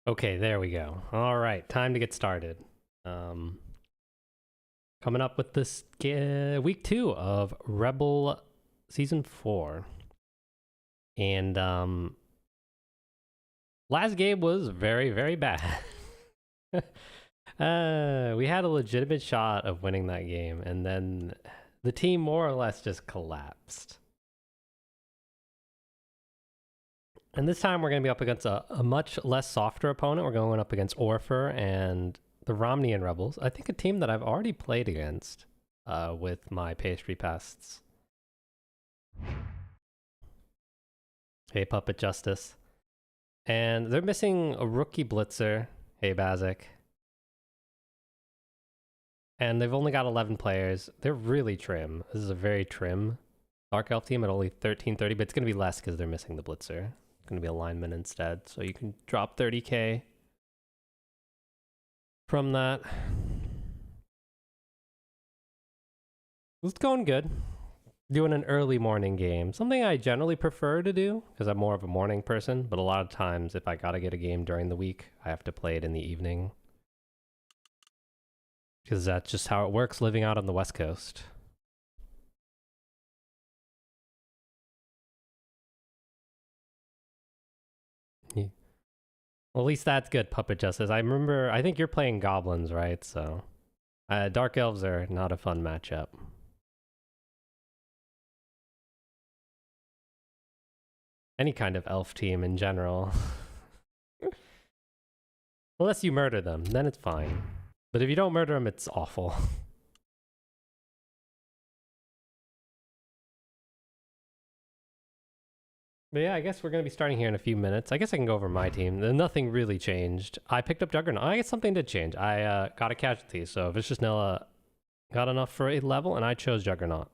Okay, there we go. All right, time to get started. Coming up with this week 2 of Rebel Season 4. And last game was very, very bad. We had a legitimate shot of winning that game, and then the team more or less just collapsed. And this time we're going to be up against a much less softer opponent. We're going up against Orpher and the Romenyan Rebels. I think a team that I've already played against with my Pastry Pests. Hey, Puppet Justice. And they're missing a rookie blitzer. Hey, Bazik. And they've only got 11 players. They're really trim. This is a very trim Dark Elf team at only 1330, but it's going to be less because they're missing the blitzer. It's going to be a lineman instead, so you can drop 30k from that. It's going good. Doing an early morning game. Something I generally prefer to do because I'm more of a morning person, but a lot of times if I gotta get a game during the week, I have to play it in the evening. Because that's just how it works living out on the West Coast. Yeah. Well, at least that's good, Puppet Justice. I think you're playing goblins, right? So, Dark Elves are not a fun matchup. Any kind of elf team in general. Unless you murder them, then it's fine. But if you don't murder them, it's awful. But yeah, I guess we're going to be starting here in a few minutes. I guess I can go over my team. Nothing really changed. I picked up Juggernaut. I guess something did change. I got a casualty, so Vishnella got enough for a level, and I chose Juggernaut.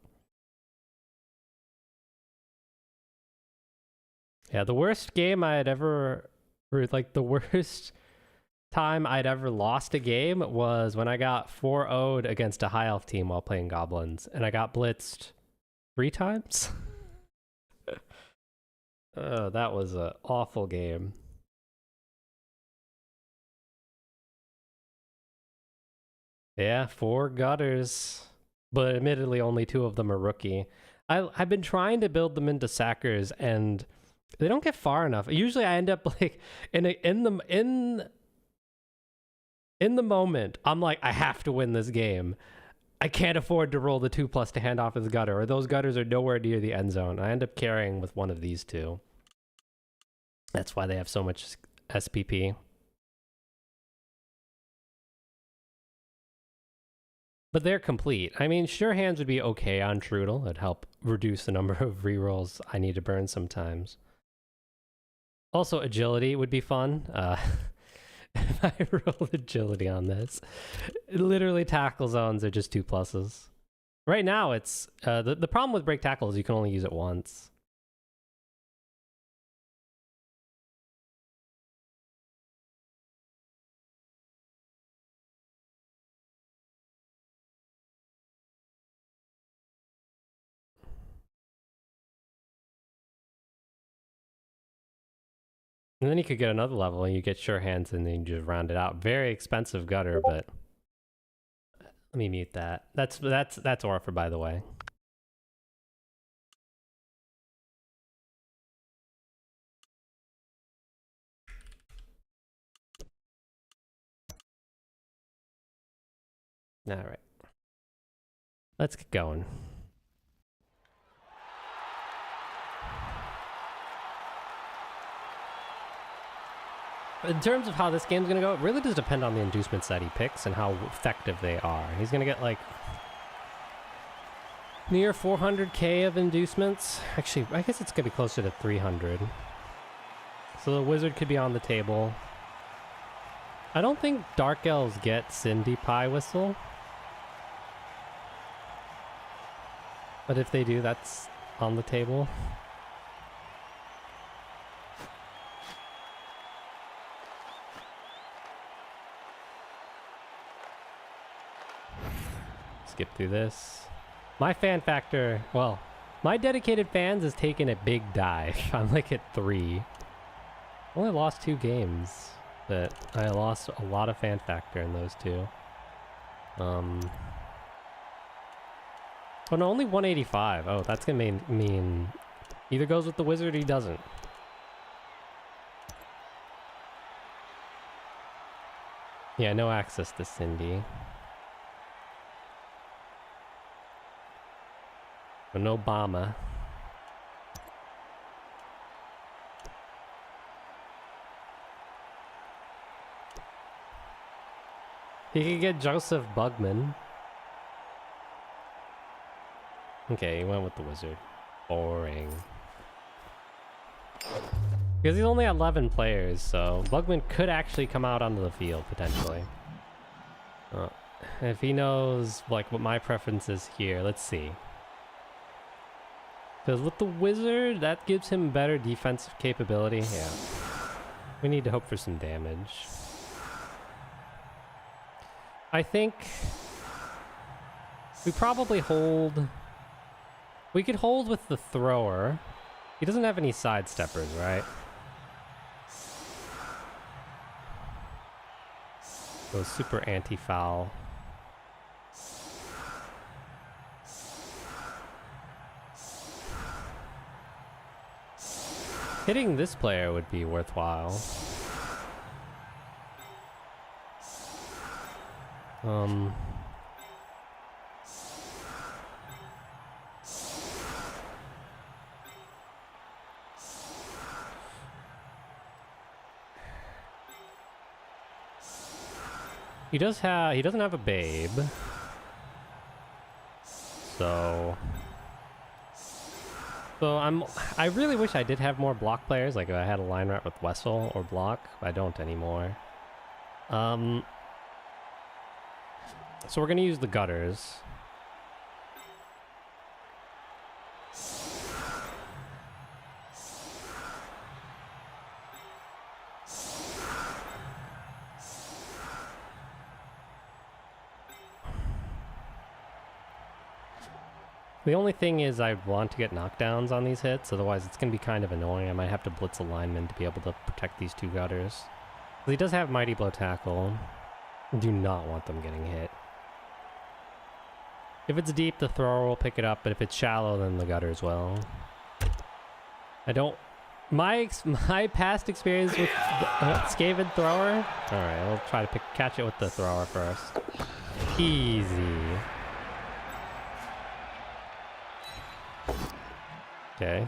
Yeah, the worst game I had ever... the worst time I'd ever lost a game was when I got 4-0'd against a high elf team while playing goblins, and I got blitzed 3 times. That was an awful game. Yeah, 4 gutters, but admittedly only 2 of them are rookie. I've been trying to build them into sackers, and they don't get far enough. Usually I end up like in the moment, I'm like, I have to win this game. I can't afford to roll the 2+ to hand off his gutter, or those gutters are nowhere near the end zone. I end up carrying with one of these 2. That's why they have so much SPP. But they're complete. I mean, Sure Hands would be okay on Trudel. It'd help reduce the number of rerolls I need to burn sometimes. Also, agility would be fun. If I roll agility on this, literally tackle zones are just 2+. Right now, it's the problem with break tackle is you can only use it once. And then you could get another level and you get Sure Hands and then you just round it out. Very expensive gutter, but let me mute that. That's Orpher, by the way. All right. Let's get going. In terms of how this game's going to go, it really does depend on the inducements that he picks and how effective they are. He's going to get like near 400k of inducements. Actually, I guess it's going to be closer to 300. So the wizard could be on the table. I don't think Dark Elves get Cindy Pie Whistle. But if they do, that's on the table. Skip through this. My fan factor, well, my dedicated fans has taken a big dive. I'm like at 3. Only lost 2 games. but I lost a lot of fan factor in those two. Oh no, only 185. Oh, that's gonna mean either goes with the wizard or he doesn't. Yeah, no access to Cindy. But no Obama. He could get Joseph Bugman. Okay, he went with the wizard. Boring. Because he's only 11 players, so Bugman could actually come out onto the field, potentially. If he knows, like, what my preference is here, let's see. Because with the wizard, that gives him better defensive capability. Yeah. We need to hope for some damage. I think we probably hold... We could hold with the thrower. He doesn't have any sidesteppers, right? So super anti-foul. Hitting this player would be worthwhile. He doesn't have a babe. So I really wish I did have more block players, like I had a line rat with Wessel or block, but I don't anymore. So we're gonna use the gutters. The only thing is I want to get knockdowns on these hits, otherwise it's going to be kind of annoying. I might have to blitz a lineman to be able to protect these two gutters. He does have Mighty Blow Tackle. Do not want them getting hit. If it's deep, the thrower will pick it up, but if it's shallow, then the gutters will. I don't... My past experience with Skaven thrower... Alright, I'll try to catch it with the thrower first. Easy. Okay.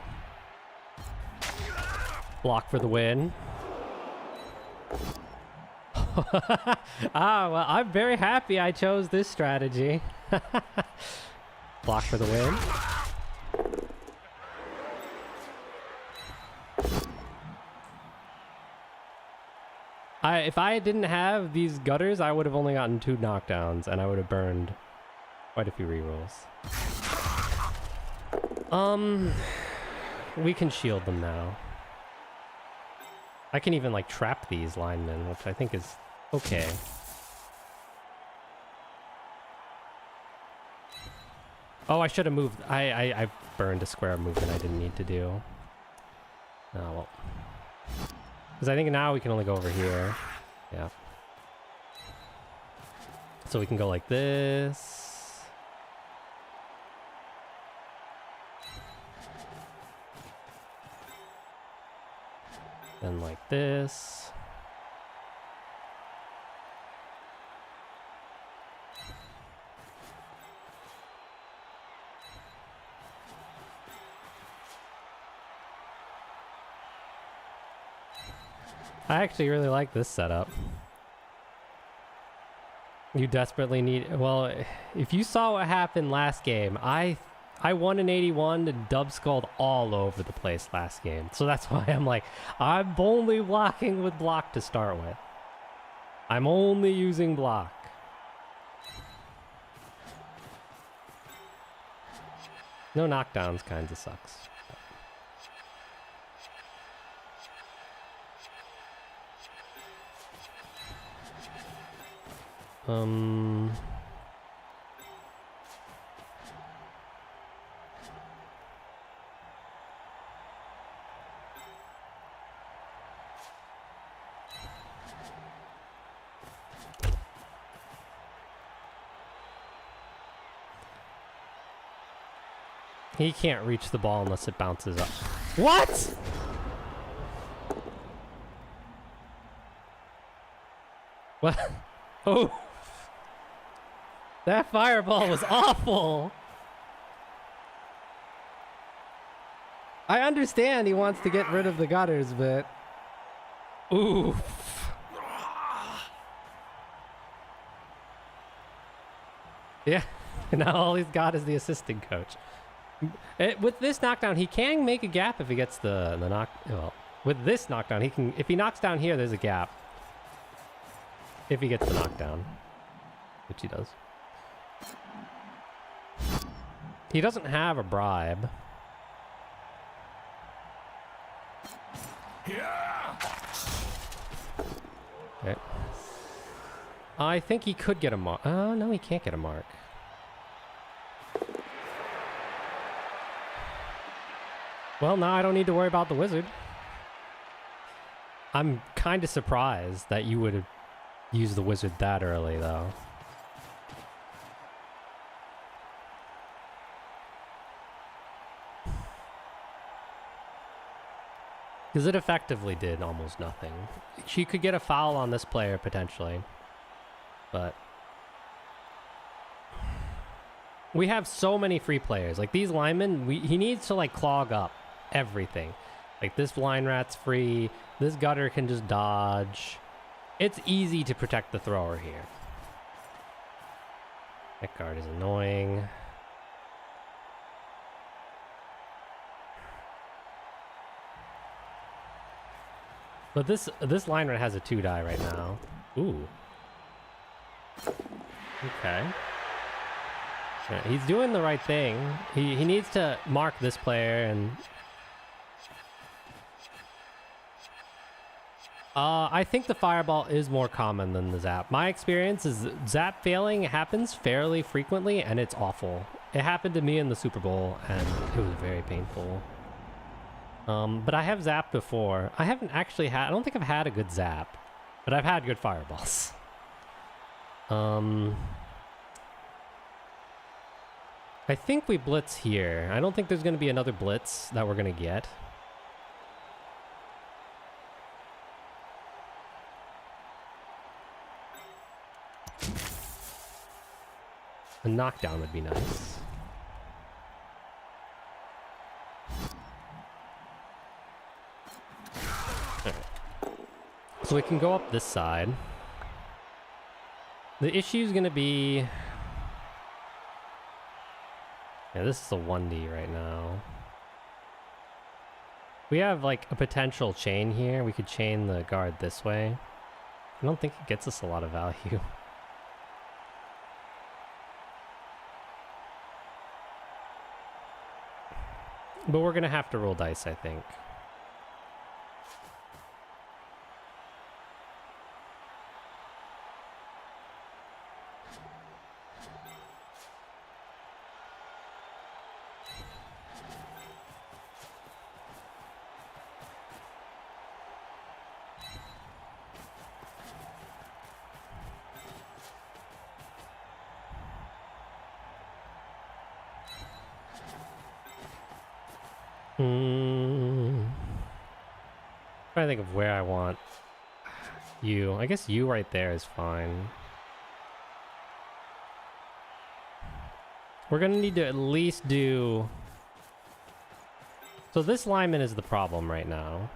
Block for the win. Well, I'm very happy I chose this strategy. Block for the win. If I didn't have these gutters, I would have only gotten 2 knockdowns, and I would have burned quite a few rerolls. We can shield them now. I can even, like, trap these linemen, which I think is okay. Oh, I should have moved. I burned a square movement I didn't need to do. Oh, well. Because I think now we can only go over here. Yeah. So we can go like this. Then like this. I actually really like this setup. You desperately need... Well, if you saw what happened last game, I won an 81 and dub-skulled all over the place last game. So that's why I'm like, I'm only blocking with block to start with. I'm only using block. No knockdowns kinds of sucks. He can't reach the ball unless it bounces up. What? What? Oh. That fireball was awful. I understand he wants to get rid of the gutters, but... Ooh. Yeah, now all he's got is the assistant coach. With this knockdown, he can make a gap if he gets the knock... Well, with this knockdown, he can... If he knocks down here, there's a gap. If he gets the knockdown. Which he does. He doesn't have a bribe. Okay. I think he could get a mark. Oh, no, he can't get a mark. Well, now I don't need to worry about the wizard. I'm kind of surprised that you would have used the wizard that early, though. Because it effectively did almost nothing. She could get a foul on this player, potentially. But... we have so many free players. Like, these linemen, he needs to, like, clog up everything. Like, this line rat's free. This gutter can just dodge. It's easy to protect the thrower here. That guard is annoying. But this line rat has a 2-die right now. Ooh. Okay. Yeah, he's doing the right thing. He needs to mark this player and... I think the fireball is more common than the zap. My experience is zap failing happens fairly frequently and it's awful. It happened to me in the Super Bowl and it was very painful. But I have zapped before. I haven't actually had... I don't think I've had a good zap. But I've had good fireballs. I think we blitz here. I don't think there's going to be another blitz that we're going to get. A knockdown would be nice. So we can go up this side. The issue is going to be... yeah, this is a 1D right now. We have like a potential chain here. We could chain the guard this way. I don't think it gets us a lot of value. But we're going to have to roll dice, I think. Trying to think of where I want you. I guess you right there is fine. We're gonna need to at least do... so this lineman is the problem right now.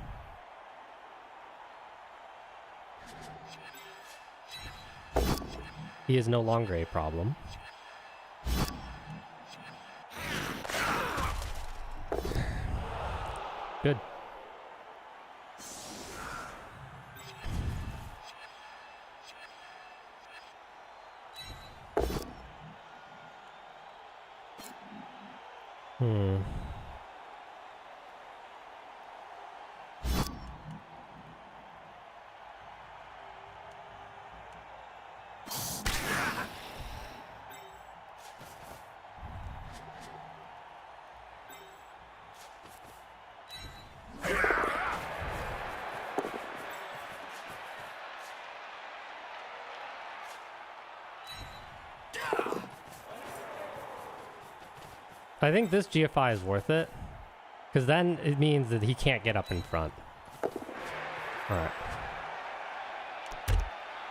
He is no longer a problem. Good. I think this GFI is worth it. Because then it means that he can't get up in front. Alright.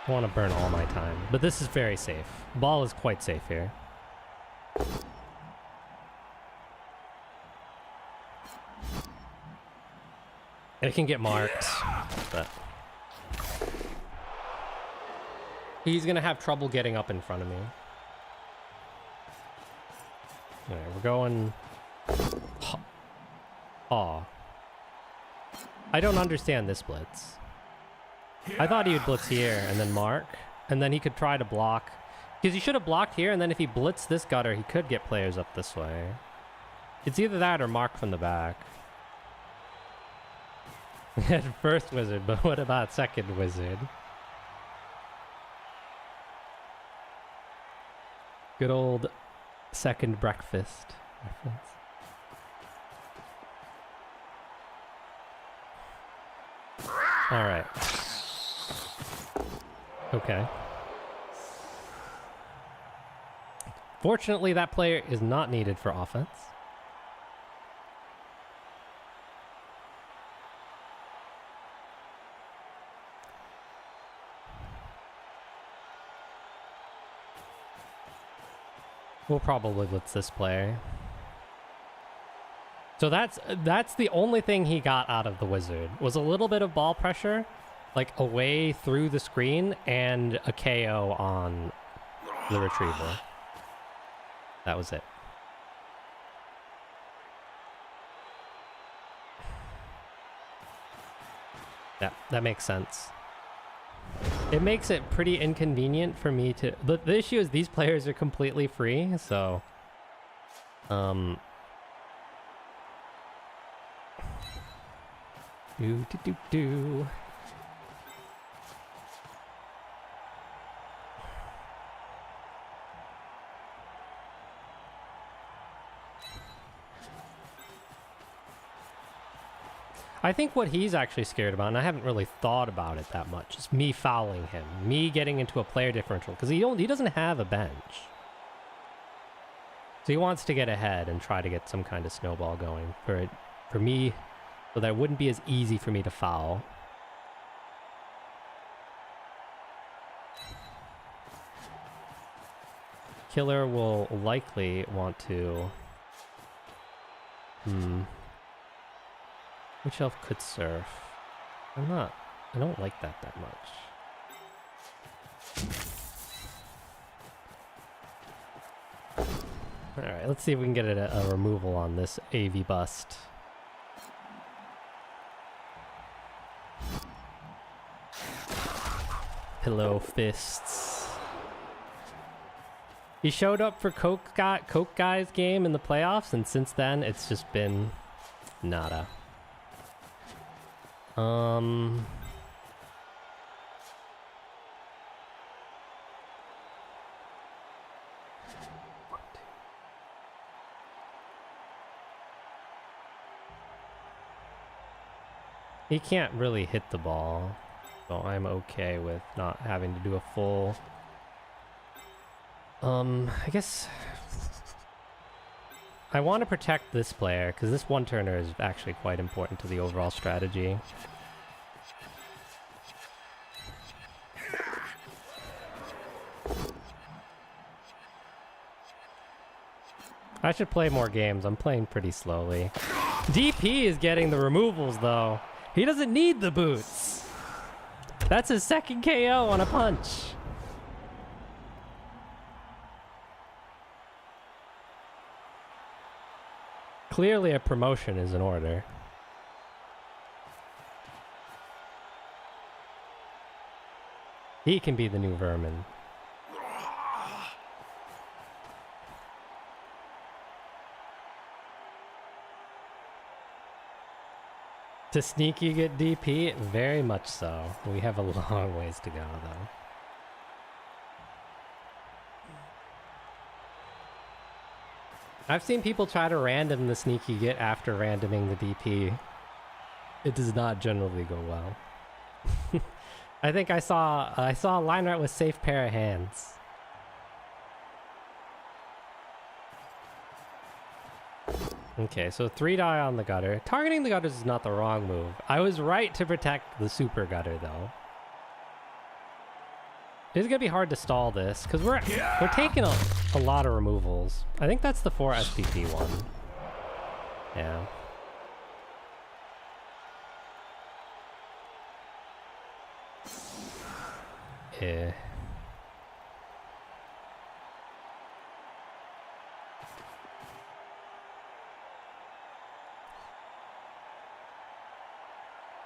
I want to burn all my time. But this is very safe. Ball is quite safe here. It can get marked, but he's gonna have trouble getting up in front of me. Alright, we're going... Aw. I don't understand this blitz. I thought he would blitz here and then mark, and then he could try to block. Because he should have blocked here, and then if he blitzed this gutter, he could get players up this way. It's either that or mark from the back. First wizard, but what about second wizard? Good old second breakfast reference. All right. Okay. Fortunately, that player is not needed for offense. We'll probably blitz this player. So that's the only thing he got out of the wizard, was a little bit of ball pressure, like away through the screen, and a KO on the retrieval. That was it. That makes sense. It makes it pretty inconvenient for me to... The issue is these players are completely free, so... Do. I think what he's actually scared about, and I haven't really thought about it that much, is me fouling him, me getting into a player differential, because he doesn't have a bench. So he wants to get ahead and try to get some kind of snowball going for me, so that it wouldn't be as easy for me to foul. Killer will likely want to... Which elf could surf? I don't like that much. Alright, let's see if we can get a removal on this AV bust. Pillow fists. He showed up for Coke Guy's game in the playoffs, and since then it's just been nada. He can't really hit the ball, so I'm okay with not having to do a full... I guess... I want to protect this player, because this one-turner is actually quite important to the overall strategy. I should play more games. I'm playing pretty slowly. DP is getting the removals, though. He doesn't need the boots. That's his second KO on a punch. Clearly a promotion is in order. He can be the new Vermin. To sneaky get DP? Very much so. We have a long ways to go, though. I've seen people try to random the sneaky get after randoming the DP. It does not generally go well. I think I saw a line right with safe pair of hands. Okay, so 3 die on the gutter. Targeting the gutters is not the wrong move. I was right to protect the super gutter, though. It's gonna be hard to stall this, because we're taking a lot of removals. I think that's the 4 SPP one. Yeah. Yeah.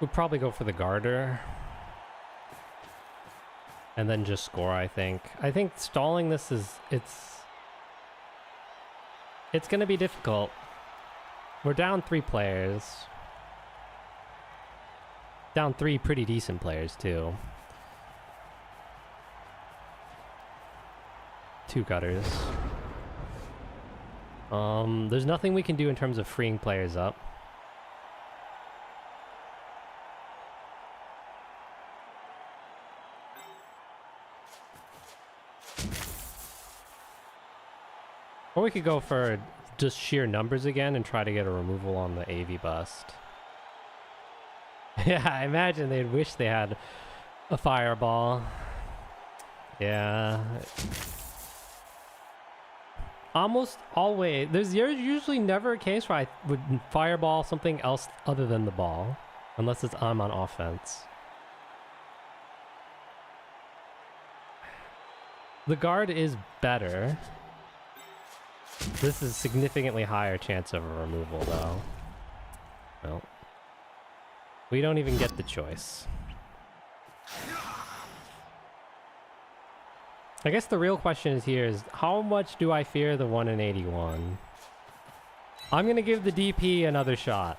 We'd probably go for the garter. And then just score, I think. I think stalling this is... It's gonna be difficult. We're down 3 players. Down 3 pretty decent players, too. 2 gutters. There's nothing we can do in terms of freeing players up. Or we could go for just sheer numbers again and try to get a removal on the AV bust. Yeah, I imagine they'd wish they had a fireball. Yeah. Almost always. There's usually never a case where I would fireball something else other than the ball. Unless it's I'm on offense. The guard is better. This is significantly higher chance of a removal, though. Well, we don't even get the choice. I guess the real question is how much do I fear the 1 in 81? I'm gonna give the DP another shot.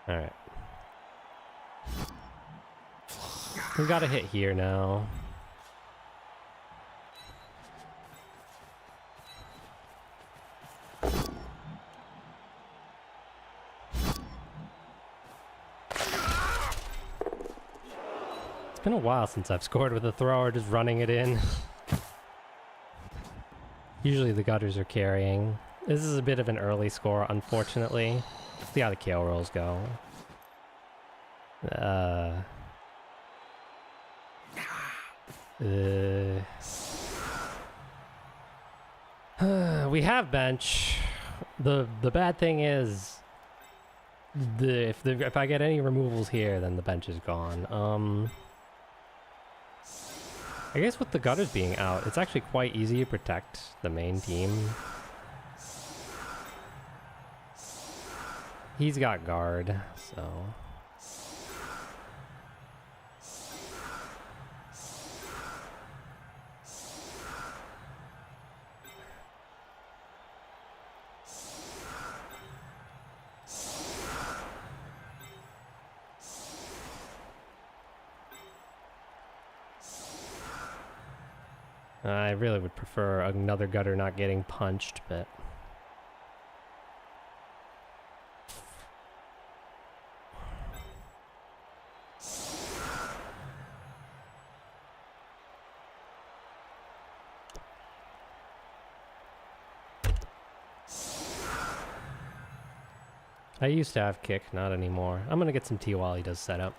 Alright. We got a hit here now. It's been a while since I've scored with a thrower just running it in. Usually the gutters are carrying. This is a bit of an early score, unfortunately. See how the KO rolls go. We have bench. The bad thing is if I get any removals here, then the bench is gone. I guess with the gutters being out, it's actually quite easy to protect the main team. He's got guard, so... I really would prefer another gutter not getting punched, but... I used to have kick, not anymore. I'm gonna get some tea while he does setup.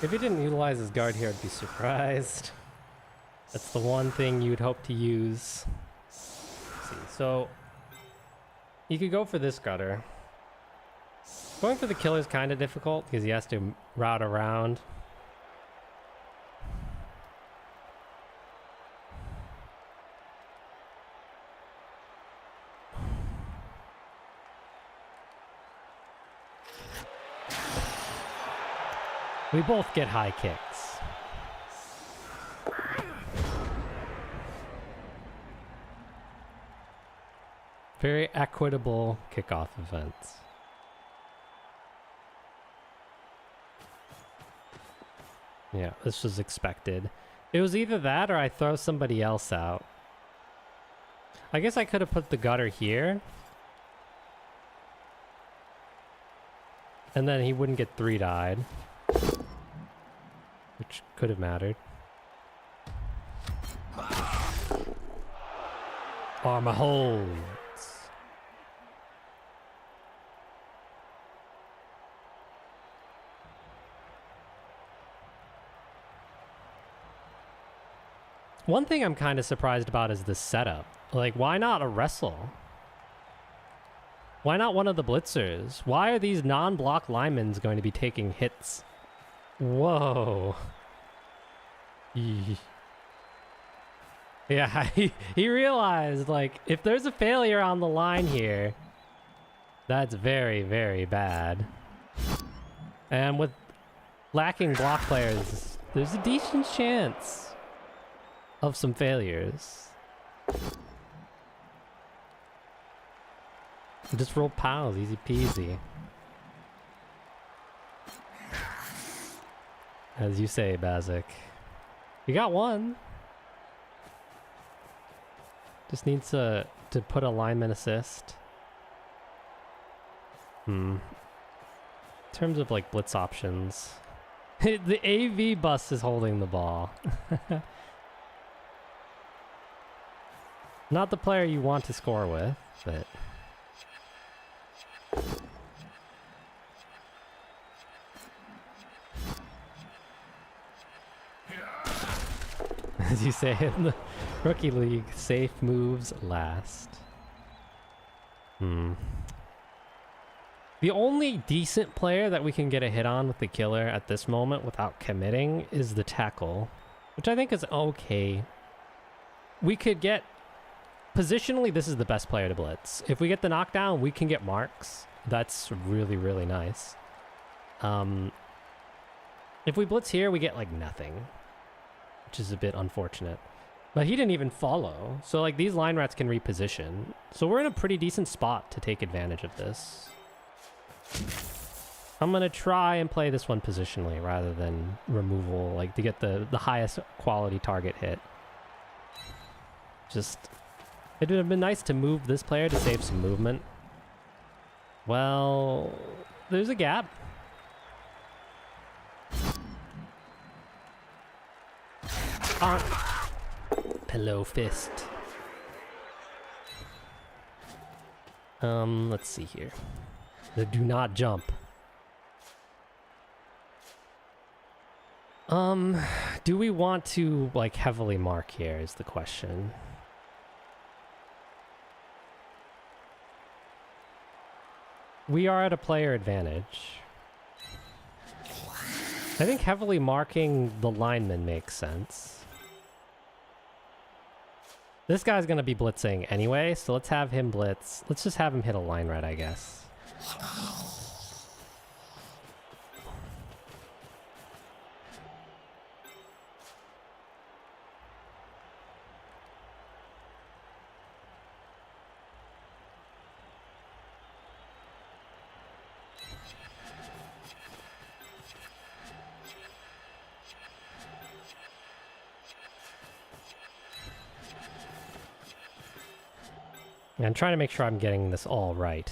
If he didn't utilize his guard here, I'd be surprised. That's the one thing you'd hope to use. Let's see, so you could go for this gutter. Going for the killer is kind of difficult because he has to route around. We both get high kicks. Very equitable kickoff events. Yeah, this was expected. It was either that or I throw somebody else out. I guess I could have put the gutter here. And then he wouldn't get 3-dyed. Which could have mattered. Armor holds. One thing I'm kind of surprised about is the setup. Like, why not a wrestle? Why not one of the blitzers? Why are these non-block linemen going to be taking hits? Whoa. Yeah, he realized, like, if there's a failure on the line here, that's very, very bad. And with lacking block players, there's a decent chance of some failures. Just roll pals, easy peasy. As you say, Bazik. You got one. Just needs to put a lineman assist. In terms of like blitz options. The AV bus is holding the ball. Not the player you want to score with, but... As you say in the rookie league, safe moves last. The only decent player that we can get a hit on with the killer at this moment without committing is the tackle, which I think is okay. We could get... Positionally, this is the best player to blitz. If we get the knockdown, we can get marks. That's really, really nice. If we blitz here, we get like nothing, which is a bit unfortunate. But he didn't even follow. So like these line rats can reposition. So we're in a pretty decent spot to take advantage of this. I'm going to try and play this one positionally rather than removal, like to get the highest quality target hit. Just... It would have been nice to move this player to save some movement. Well, there's a gap. Pillow fist. Let's see here. The do not jump. Do we want to like heavily mark here is the question. We are at a player advantage. I think heavily marking the lineman makes sense. This guy's gonna be blitzing anyway, so let's have him blitz. Let's just have him hit a line red, I guess. I'm trying to make sure I'm getting this all right.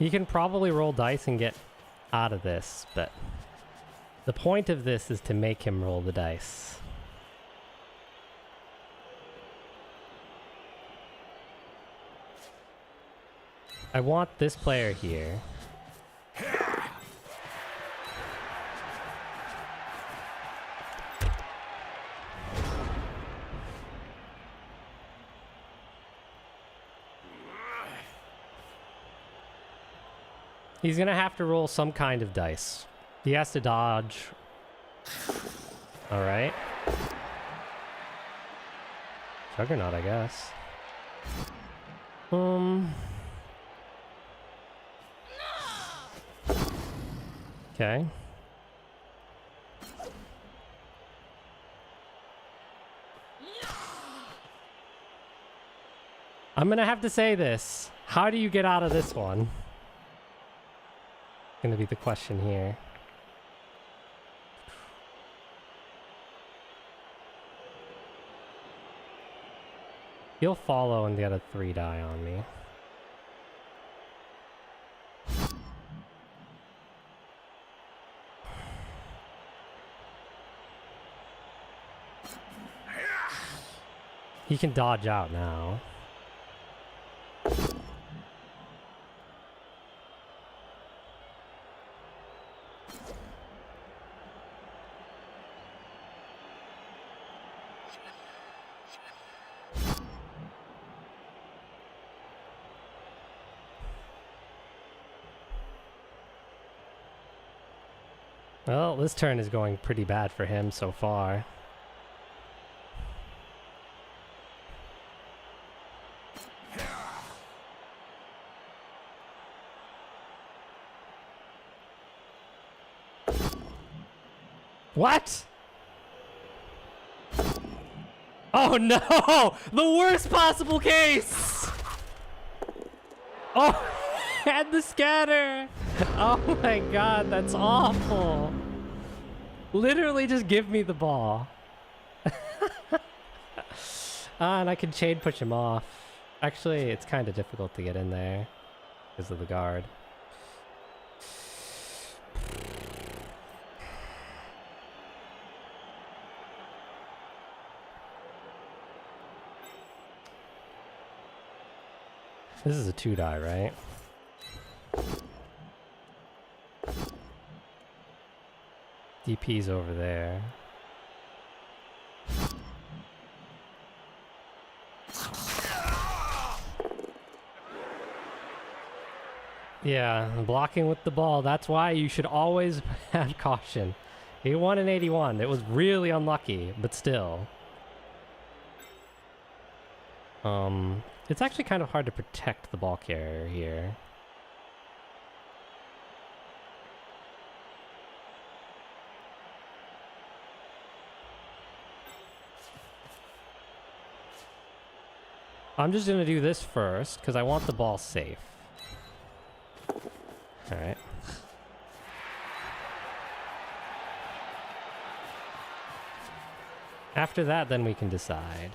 You can probably roll dice and get out of this, but the point of this is to make him roll the dice. I want this player here. He's gonna have to roll some kind of dice. He has to dodge All right. Juggernaut, I guess. Okay. I'm gonna have to say this. How do you get out of this one? Gonna be the question here. He'll follow and get a 3 die on me. He can dodge out now. Well, this turn is going pretty bad for him so far. What? Oh no! The worst possible case! Oh, and the scatter! Oh my god, that's awful. Literally just give me the ball. And I can chain push him off. Actually, it's kind of difficult to get in there because of the guard. This is a 2 die, right? DP's over there. Yeah, blocking with the ball. That's why you should always have caution. He won an 81. It was really unlucky, but still. It's actually kind of hard to protect the ball carrier here. I'm just gonna do this first, because I want the ball safe. Alright. After that, then we can decide.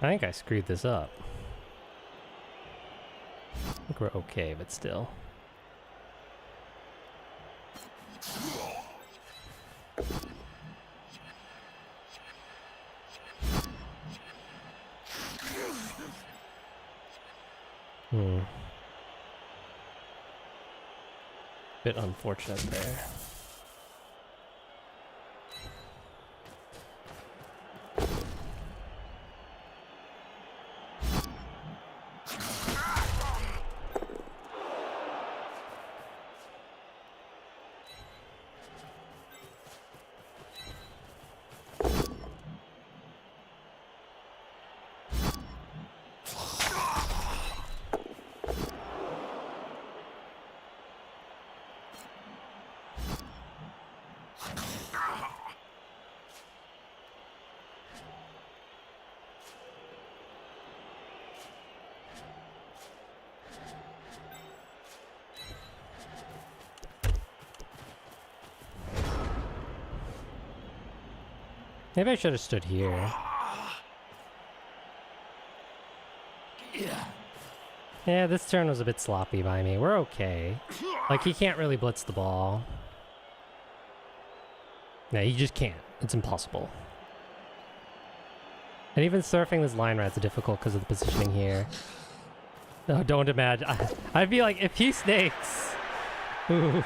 I think I screwed this up. I think we're okay, but still. Bit unfortunate there. Maybe I should have stood here. Yeah, this turn was a bit sloppy by me. We're okay. Like, he can't really blitz the ball. No, he just can't. It's impossible. And even surfing this line rat's difficult because of the positioning here. No, don't imagine. I'd be like, if he snakes. Oof.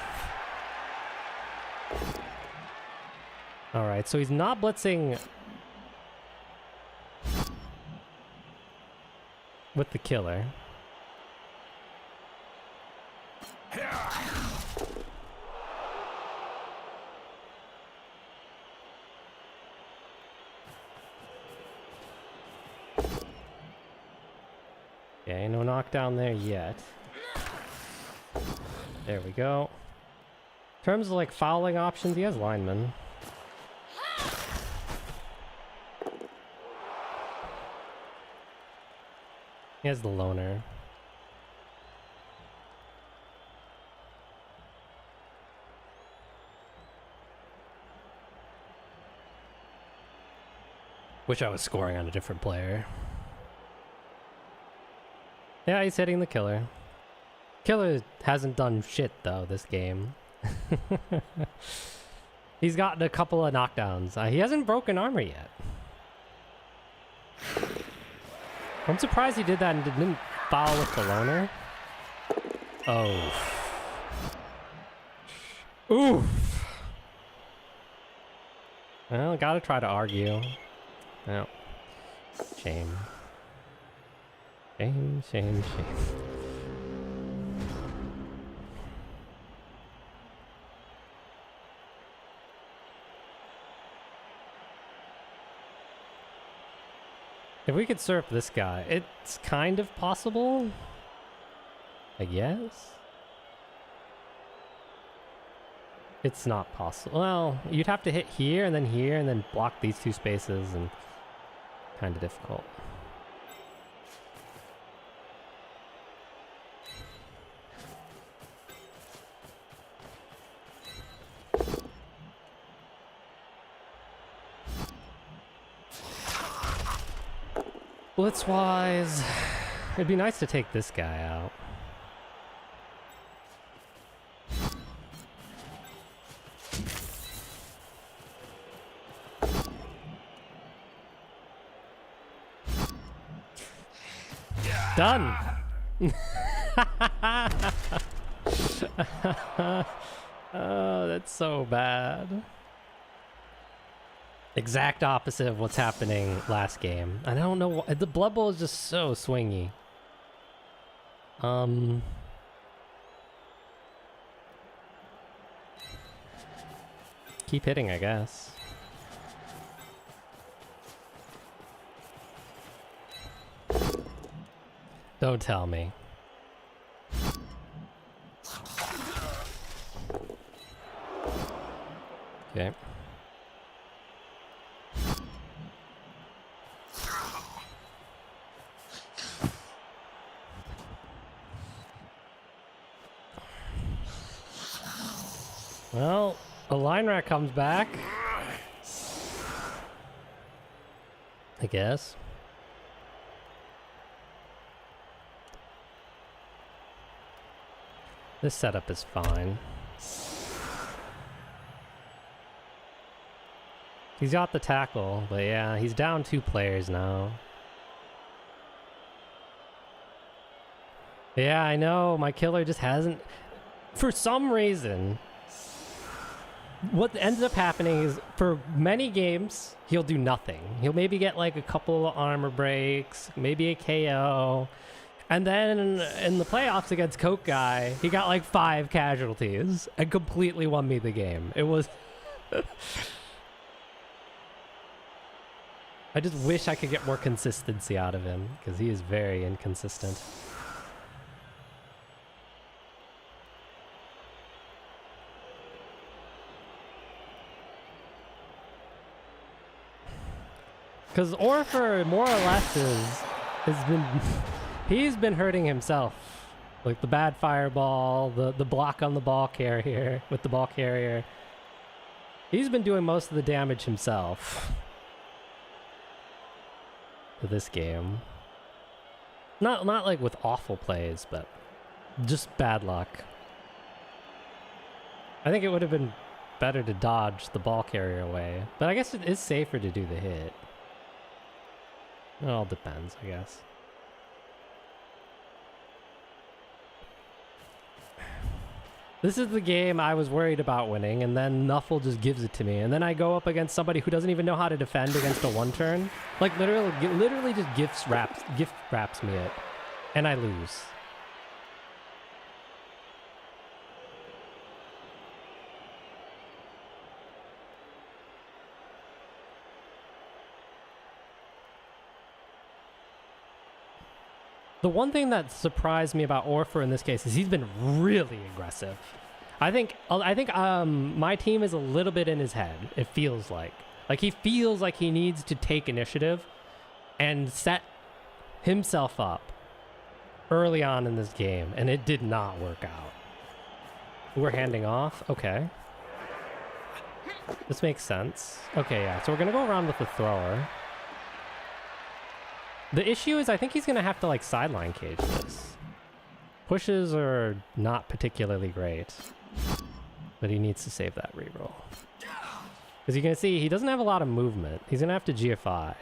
Alright, so he's not blitzing with the killer. Okay, no knockdown there yet. There we go. In terms of like fouling options, he has linemen. He has the loner. Wish I was scoring on a different player. Yeah, he's hitting the killer. Killer hasn't done shit though this game. He's gotten a couple of knockdowns. He hasn't broken armor yet. I'm surprised he did that and didn't foul with the loner. Oh. Oof. Well, gotta try to argue. Oh. Shame. Shame, shame, shame. If we could surf this guy, it's kind of possible, I guess. It's not possible. Well, you'd have to hit here and then block these two spaces, and kind of difficult. Blitz-wise, it'd be nice to take this guy out. Done! Oh, that's so bad. Exact opposite of what's happening last game. I don't know why. The Blood Bowl is just so swingy. Keep hitting, I guess. Don't tell me. Okay. Well, a line rat comes back. I guess. This setup is fine. He's got the tackle, but yeah, he's down 2 players now. Yeah, I know, my killer just hasn't... For some reason, what ends up happening is, for many games, he'll do nothing. He'll maybe get like a couple of armor breaks, maybe a KO. And then in the playoffs against Coke Guy, he got like 5 casualties and completely won me the game. It was... I just wish I could get more consistency out of him, because he is very inconsistent. Because Orfer, more or less, he's been hurting himself. Like the bad fireball, the block on the ball carrier, with the ball carrier. He's been doing most of the damage himself. To this game. Not like with awful plays, but just bad luck. I think it would have been better to dodge the ball carrier away, but I guess it is safer to do the hit. It all depends, I guess. This is the game I was worried about winning, and then Nuffle just gives it to me. And then I go up against somebody who doesn't even know how to defend against a one-turn. Like, literally just gift wraps me it. And I lose. The one thing that surprised me about Orpher in this case is he's been really aggressive. I think my team is a little bit in his head. It feels like he feels like he needs to take initiative and set himself up early on in this game, and it did not work out. We're handing off. Okay, this makes sense. Okay, yeah. So we're gonna go around with the thrower. The issue is I think he's going to have to, like, sideline cage this. Pushes are not particularly great. But he needs to save that reroll. As you can see, he doesn't have a lot of movement. He's going to have to GFI.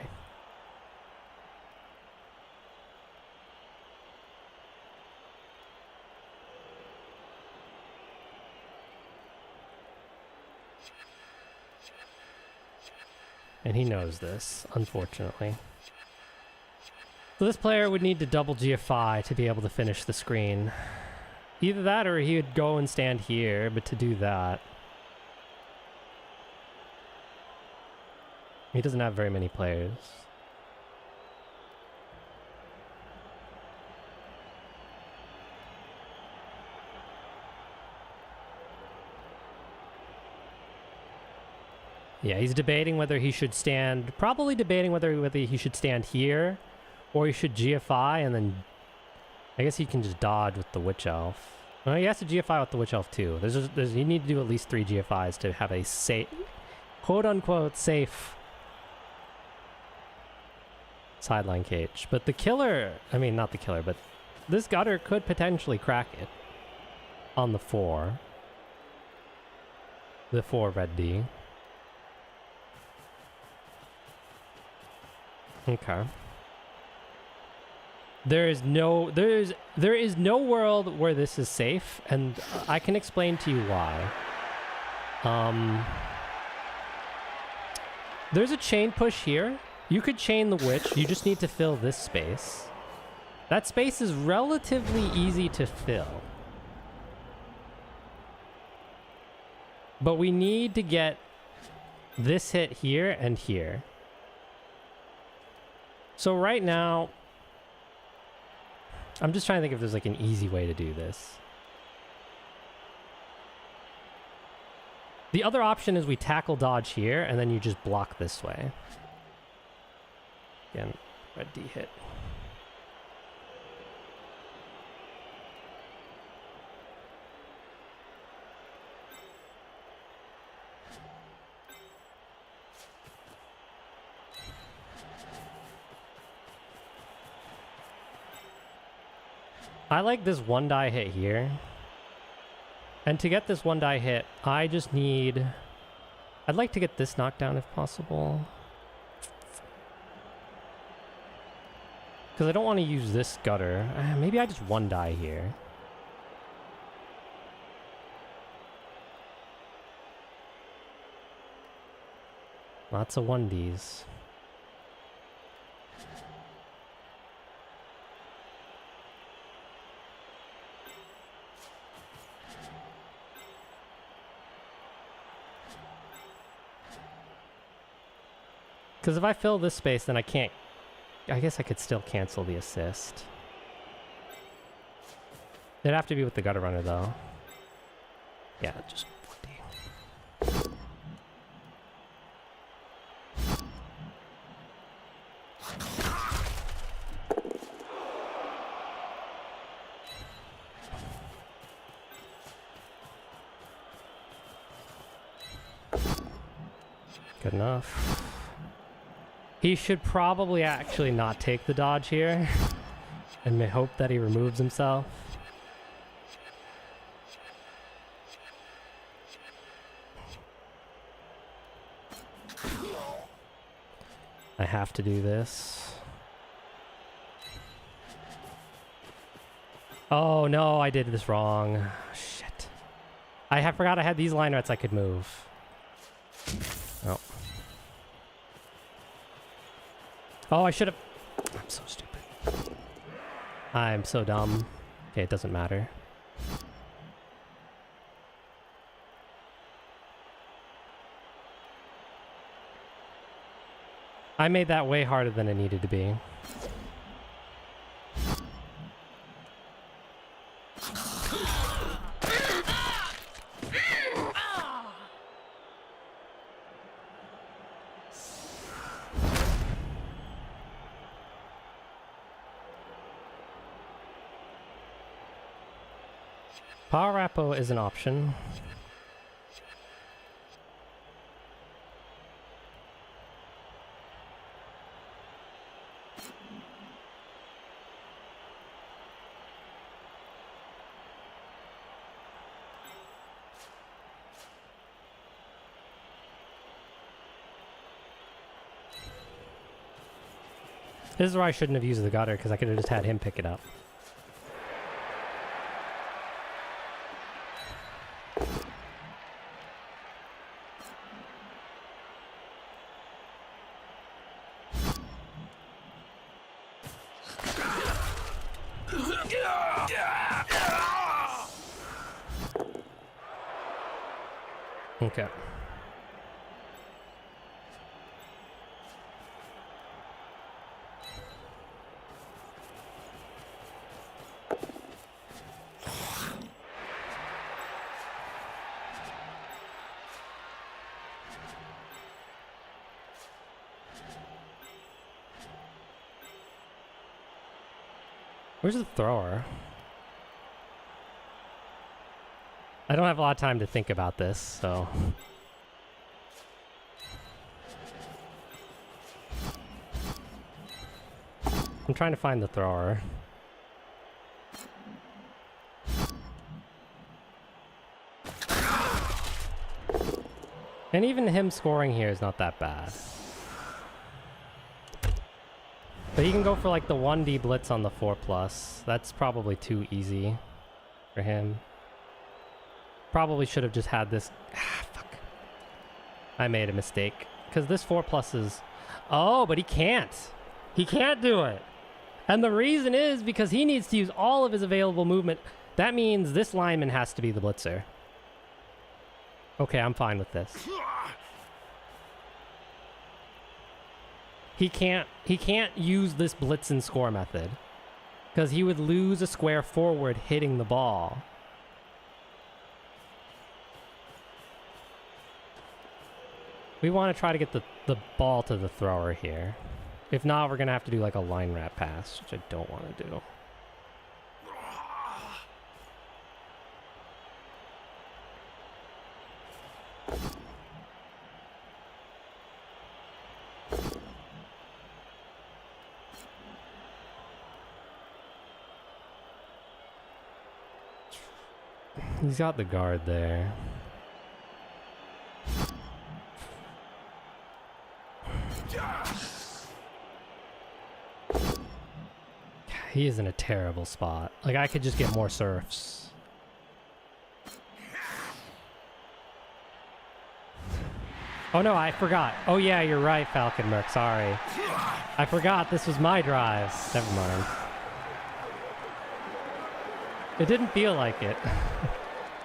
And he knows this, unfortunately. So this player would need to double GFI to be able to finish the screen. Either that or he would go and stand here, but to do that... he doesn't have very many players. Yeah, he's debating whether he should stand... probably debating whether he should stand here. Or he should GFI and then... I guess he can just dodge with the Witch Elf. Well, he has to GFI with the Witch Elf too. You need to do at least 3 GFIs to have a safe... quote-unquote safe... sideline cage. But the killer... I mean, not the killer, but... this gutter could potentially crack it. On the 4. The 4 red D. Okay. There is no world where this is safe, and I can explain to you why. There's a chain push here. You could chain the witch. You just need to fill this space. That space is relatively easy to fill. But we need to get this hit here and here. So right now... I'm just trying to think if there's like an easy way to do this. The other option is we tackle dodge here and then you just block this way. Again, red D hit. I like this 1-die hit here. And to get this 1-die hit, I just need... I'd like to get this knockdown if possible. Because I don't want to use this gutter. Maybe I just 1-die here. Lots of 1Ds. Because if I fill this space, then I can't... I guess I could still cancel the assist. It'd have to be with the gutter runner, though. Yeah, just 1D. Good enough. He should probably actually not take the dodge here and may hope that he removes himself. I have to do this. Oh no, I did this wrong. Shit. I forgot I had these line rats I could move. Oh. Oh, I should have... I'm so stupid. I'm so dumb. Okay, it doesn't matter. I made that way harder than it needed to be. Power Rappo is an option. This is where I shouldn't have used the gutter, because I could have just had him pick it up. Okay. Where's the thrower? I don't have a lot of time to think about this, so... I'm trying to find the thrower. And even him scoring here is not that bad. But he can go for like the 1D blitz on the 4+. That's probably too easy for him. Probably should have just had this... Ah, fuck. I made a mistake. Because this 4+ is... Oh, but he can't. He can't do it. And the reason is because he needs to use all of his available movement. That means this lineman has to be the blitzer. Okay, I'm fine with this. He can't use this blitz and score method. Because he would lose a square forward hitting the ball. We want to try to get the ball to the thrower here. If not, we're going to have to do like a line rat pass, which I don't want to do. He's got the guard there. He is in a terrible spot. Like, I could just get more serfs. Oh no, I forgot. Oh yeah, you're right, Falcon Merc, sorry. I forgot this was my drive. Never mind. It didn't feel like it.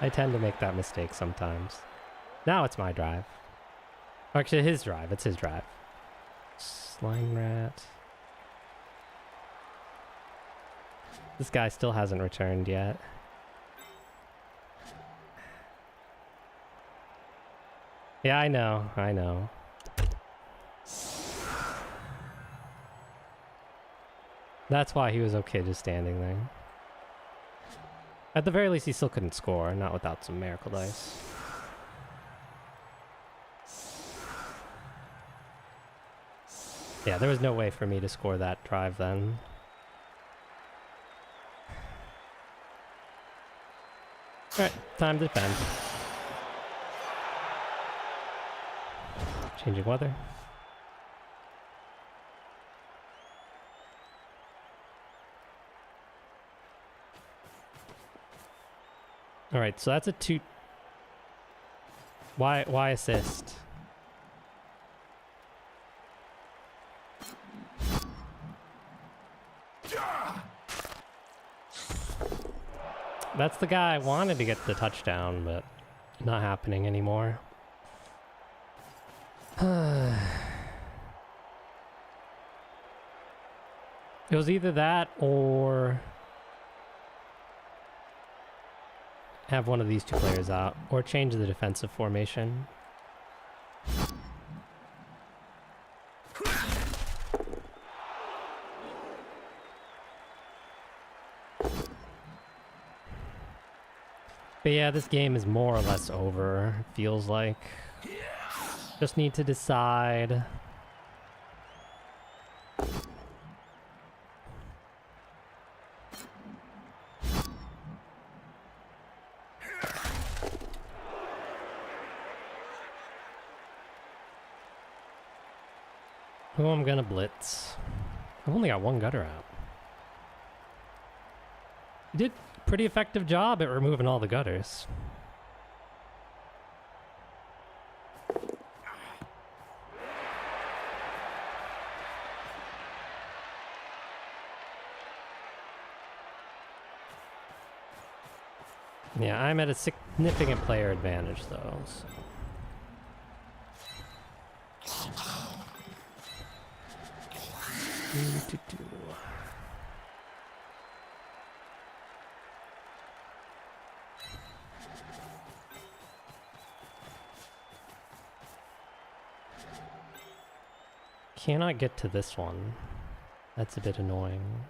I tend to make that mistake sometimes. Now it's my drive. Actually, his drive. It's his drive. Slime rat. This guy still hasn't returned yet. Yeah, I know. I know. That's why he was okay just standing there. At the very least, he still couldn't score, not without some miracle dice. Yeah, there was no way for me to score that drive then. Alright, time to defend. Changing weather. Alright, so that's a 2... Why assist? That's the guy I wanted to get the touchdown, but not happening anymore. It was either that or have one of these two players out, or change the defensive formation. But yeah, this game is more or less over, it feels like. Just need to decide. Who I'm gonna blitz. I've only got one gutter out. You did a pretty effective job at removing all the gutters. Yeah, I'm at a significant player advantage though. So. Cannot get to this one. That's a bit annoying.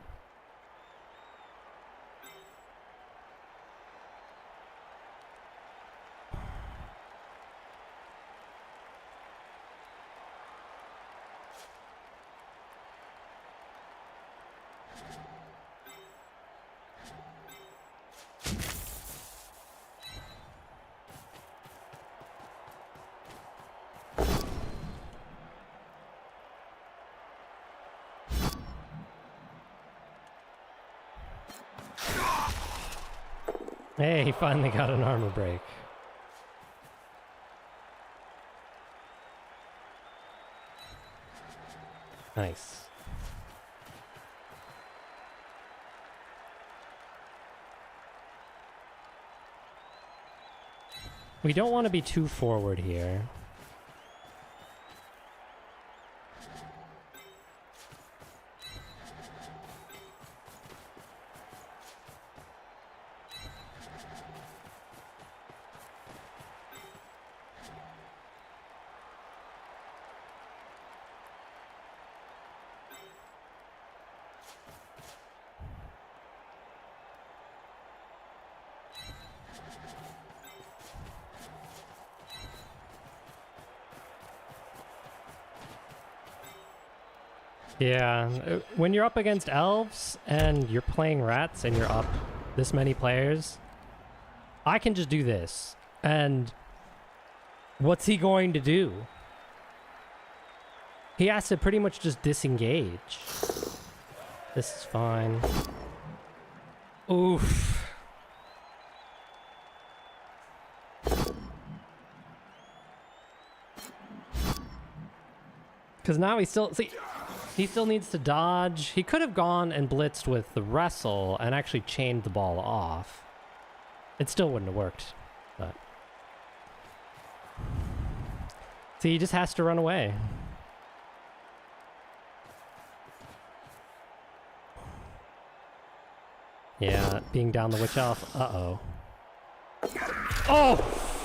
Hey, he finally got an armor break. Nice. We don't want to be too forward here. Yeah, when you're up against elves and you're playing rats and you're up this many players, I can just do this. And what's he going to do? He has to pretty much just disengage. This is fine. Oof. Because now he still... See, he still needs to dodge. He could have gone and blitzed with the wrestle and actually chained the ball off. It still wouldn't have worked, but... See, he just has to run away. Yeah, being down the witch elf. Uh-oh. Oh!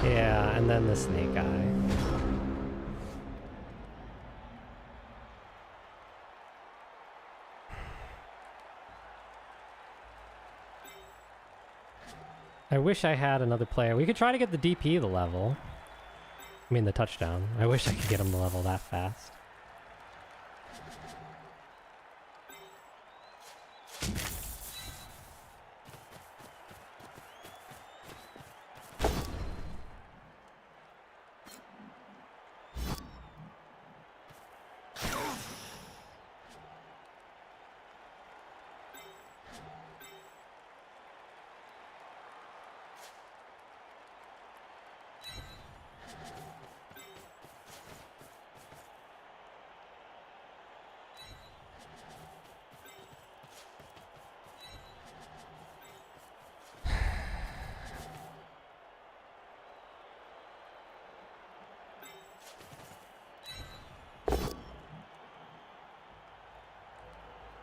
Yeah, and then the snake eye. I wish I had another player. We could try to get the DP the level. I mean the touchdown. I wish I could get him the level that fast.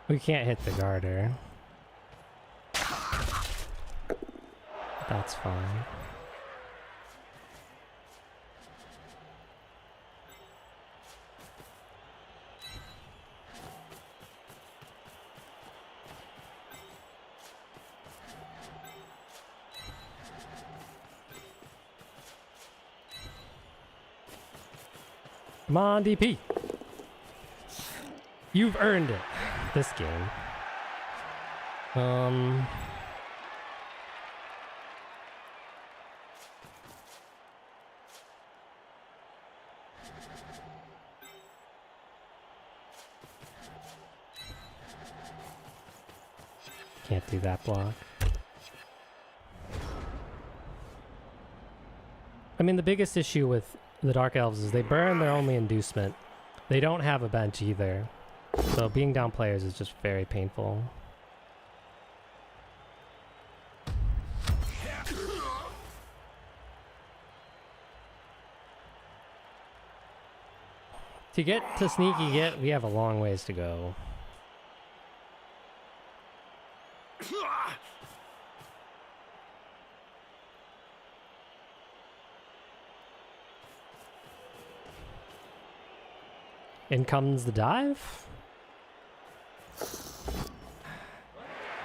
We can't hit the garter. That's fine. Come on, DP. You've earned it this game. Can't do that block. I mean, the biggest issue with the Dark Elves is they burn their only inducement. They don't have a bench either. So being down players is just very painful. To get to Sneaky Git, we have a long ways to go. In comes the dive.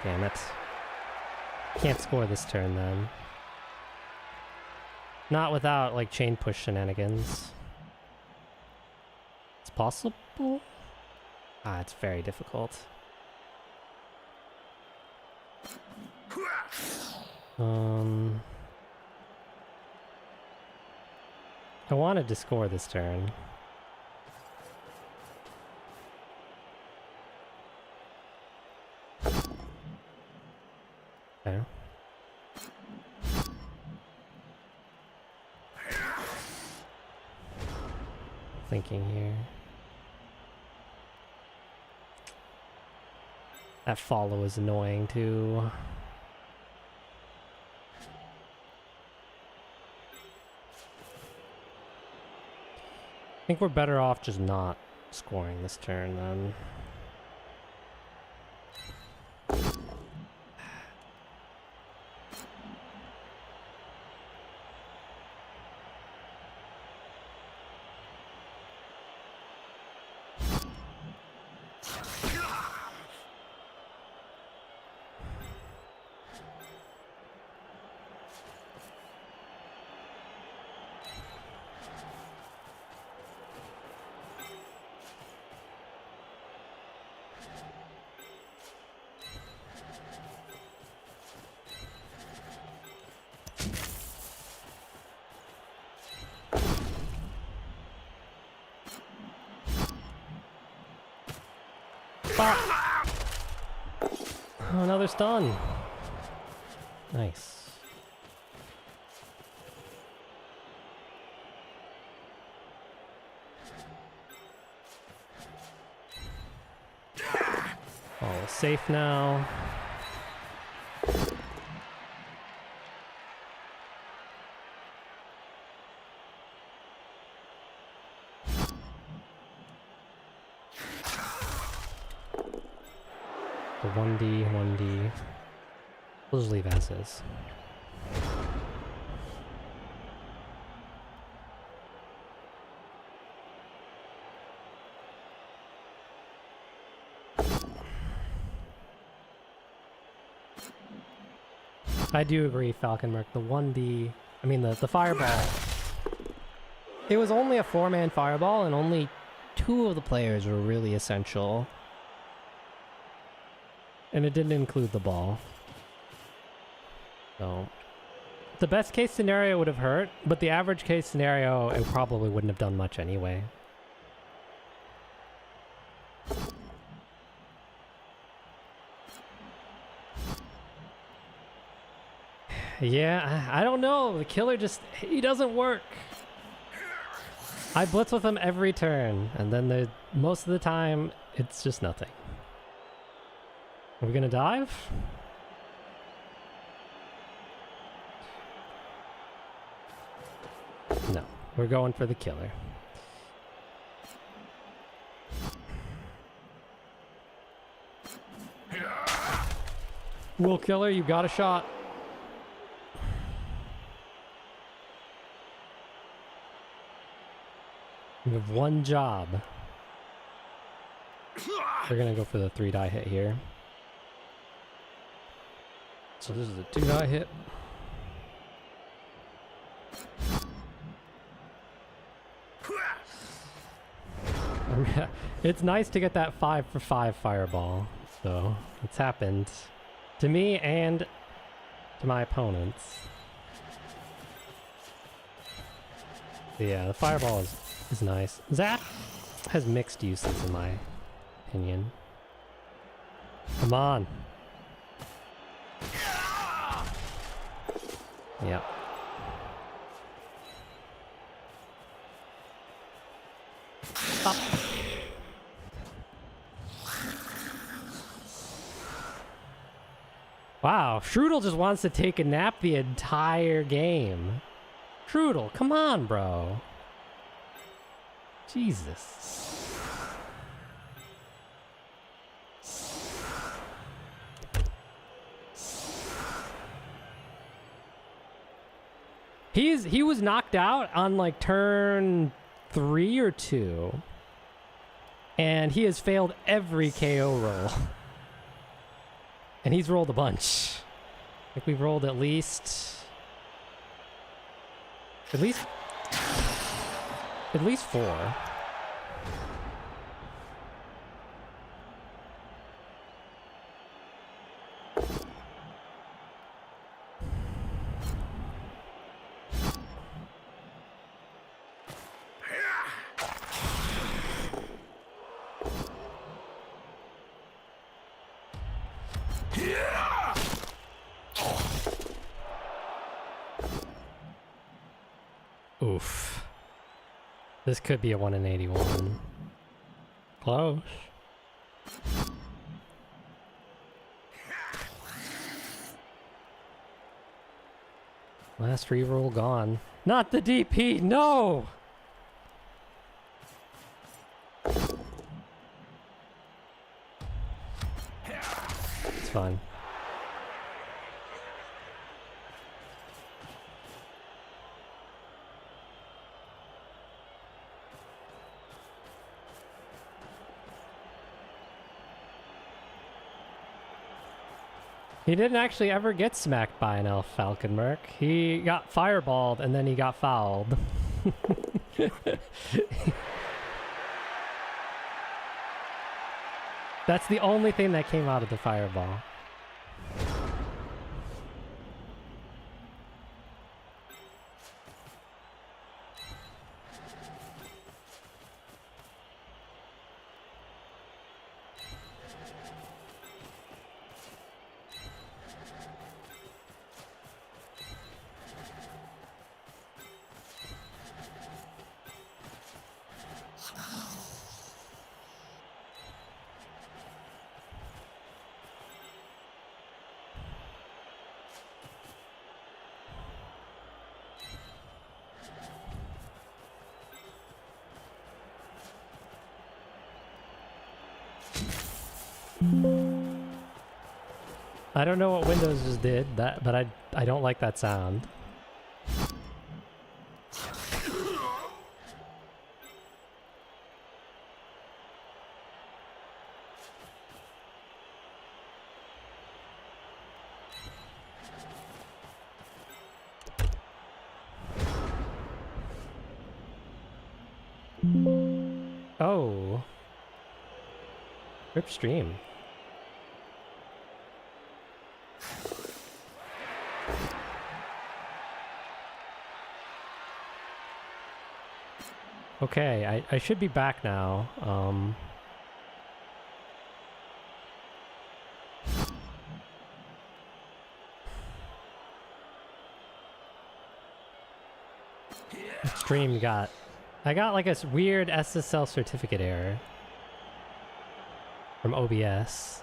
Damn it. Can't score this turn then. Not without like chain push shenanigans. It's possible? Ah, it's very difficult. I wanted to score this turn. Okay. Thinking here. That follow is annoying too. I think we're better off just not scoring this turn then. Ah! Oh, another stun. Nice. All safe now. The 1D. We'll just leave as is. I do agree, Falconmerk. The 1D, I mean the fireball. It was only a 4-man fireball and only 2 of the players were really essential. And it didn't include the ball. So, the best case scenario would have hurt, but the average case scenario, it probably wouldn't have done much anyway. Yeah, I don't know. The killer just, he doesn't work. I blitz with him every turn, and then most of the time, it's just nothing. Are we gonna dive? No, we're going for the killer. Will Killer, you got a shot. You have one job. We're gonna go for the 3-die hit here. So this is a 2-die hit. It's nice to get that 5 for 5 fireball. So it's happened to me and to my opponents. But yeah, the fireball is nice. Zap has mixed uses in my opinion. Come on. Yep. Up. Wow, Strudel just wants to take a nap the entire game. Strudel, come on, bro. Jesus. He was knocked out on like turn 3 or 2. And he has failed every KO roll. And he's rolled a bunch. Like we've rolled at least 4. Oof. This could be a 1 in 81. Close. Last reroll gone. Not the DP, no! It's fine. He didn't actually ever get smacked by an elf Falcon Merc. He got fireballed and then he got fouled. That's the only thing that came out of the fireball. I don't know what Windows just did, but I don't like that sound. Oh. Rip stream. Okay, I should be back now. Stream I got like a weird SSL certificate error from OBS.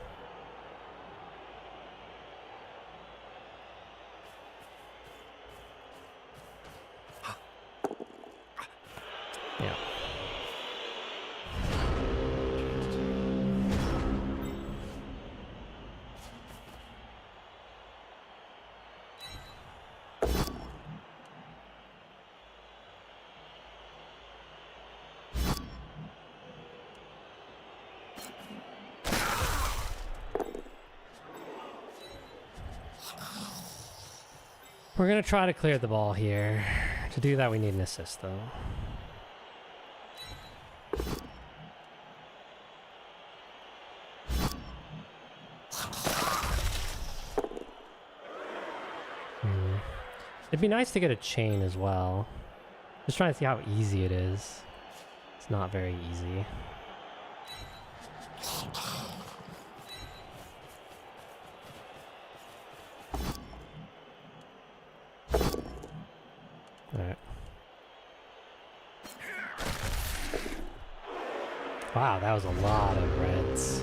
Yeah. We're gonna try to clear the ball here. To do that, we need an assist, though. It'd be nice to get a chain as well. Just trying to see how easy it is. It's not very easy. Alright. Wow, that was a lot of reds.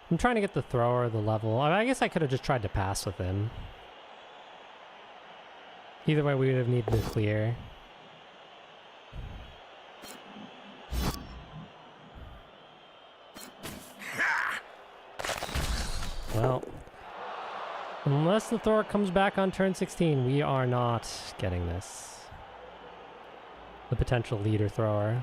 I'm trying to get the thrower the level. I guess I could have just tried to pass with him. Either way, we would have needed to clear. Well, unless the thrower comes back on turn 16, we are not getting this. The potential leader thrower.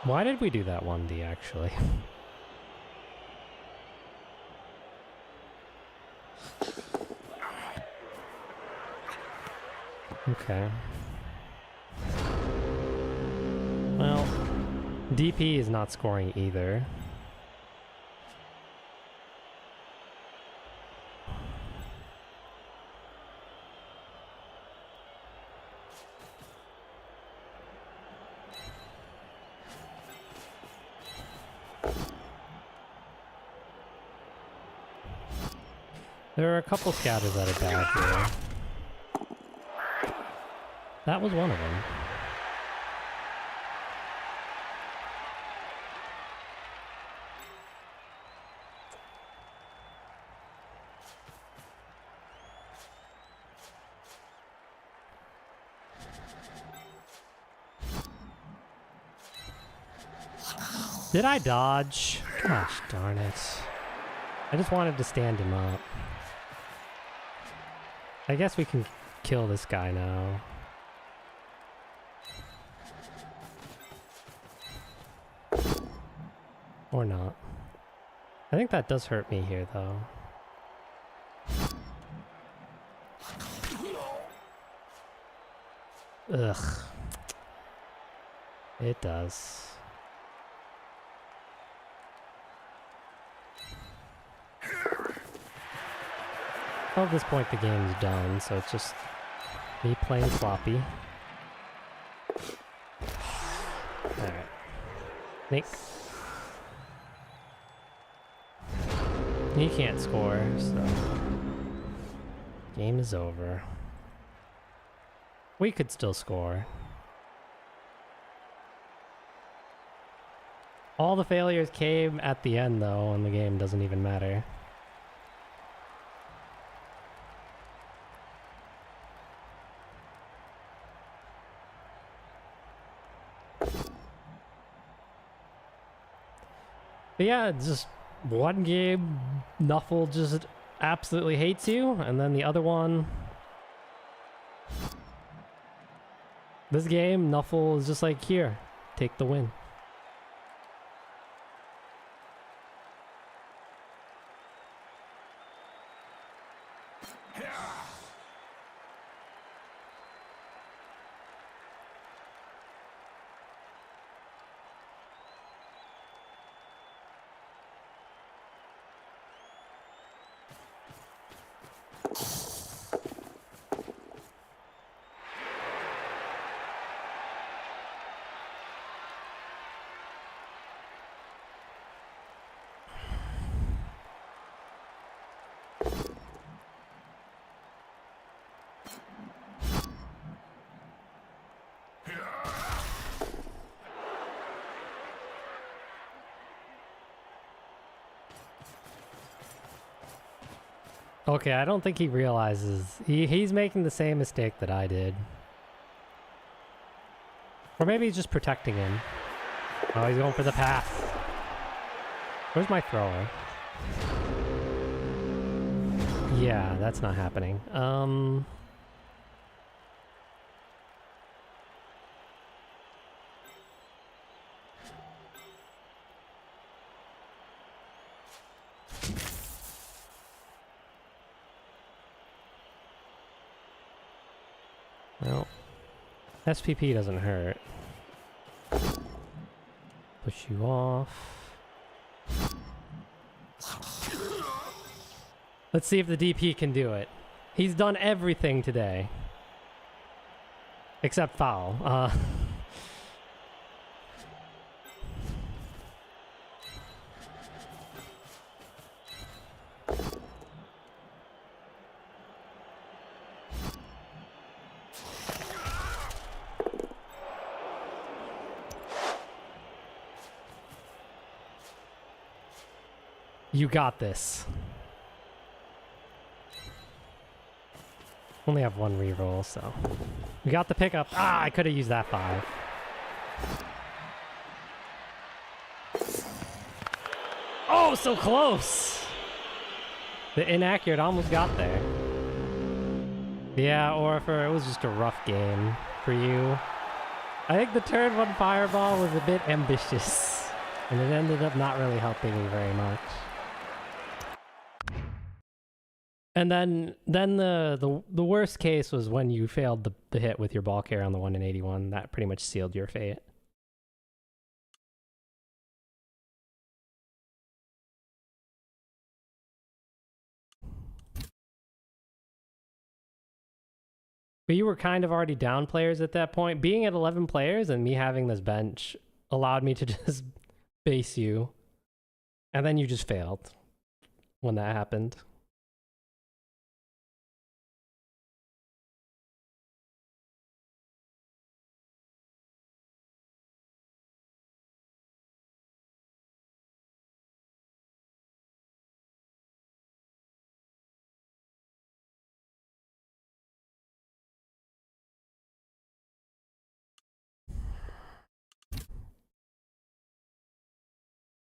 Why did we do that 1D actually? Okay. Well, DP is not scoring either. There are a couple scatters that are bad here. That was one of them. Did I dodge? Gosh darn it. I just wanted to stand him up. I guess we can kill this guy now. Or not. I think that does hurt me here, though. Ugh. It does. Well, at this point the game's done, so it's just me playing sloppy. Alright. Nick. He can't score, so game is over. We could still score. All the failures came at the end, though, and the game doesn't even matter. But yeah, just one game, Nuffle just absolutely hates you, and then the other one... This game, Nuffle is just like, here, take the win. Okay, I don't think he realizes. He's making the same mistake that I did. Or maybe he's just protecting him. Oh, he's going for the pass. Where's my thrower? Yeah, that's not happening. Well, SPP doesn't hurt. Push you off. Let's see if the DP can do it. He's done everything today. Except foul. You got this. Only have one reroll, so we got the pickup. Ah, I could have used that 5. Oh, so close! The inaccurate almost got there. Yeah, or if it was just a rough game for you. I think the turn 1 fireball was a bit ambitious, and it ended up not really helping me very much. And then the worst case was when you failed the hit with your ball carrier on the 1 in 81. That pretty much sealed your fate. But you were kind of already down players at that point. Being at 11 players and me having this bench allowed me to just base you. And then you just failed when that happened.